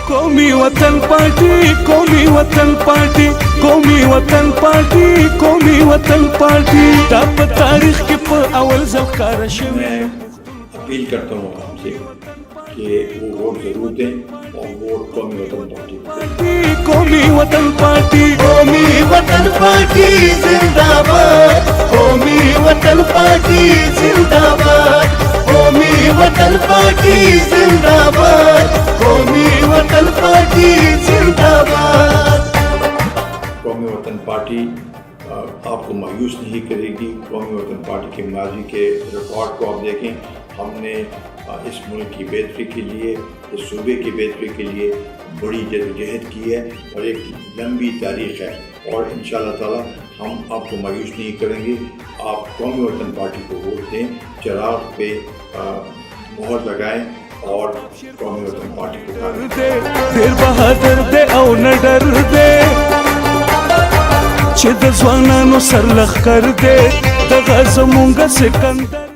قومي وطن پارٹی قومی وطن پارٹی قومی وطن پارٹی قومی وطن پارٹی دا په تاریخ کې په اول ځل ښکاره شوې. अपील करता हूँ आपसे कि वो वोट जरूर दें और वोट कौमी वतन पार्टी قومی وطن پارٹی قومی وطن پارٹی زندہ باد قومی وطن پارٹی زندہ باد قومی وطن پارٹی زندہ باد قومی وطن پارٹی زندہ باد. कौमी वतन पार्टी आपको मायूस नहीं करेगी. कौमी वतन पार्टी के माजी के रिकॉर्ड को आप देखें. हमने इस मुल्क की बेहतरी के लिए, इस सूबे की बेहतरी के लिए बड़ी जदोजहद की है और एक लंबी तारीख़ है और इंशाअल्लाह ताला हम आपको मायूस नहीं करेंगे. आप कौमी वतन पार्टी को वोट दें, चिराग पे मोहर लगाएं और कौमी वतन पार्टी को ډېر بهادر دی او نه ډر دی چې د ځوانانو سر لښکر دی دغه زمونږ سکندر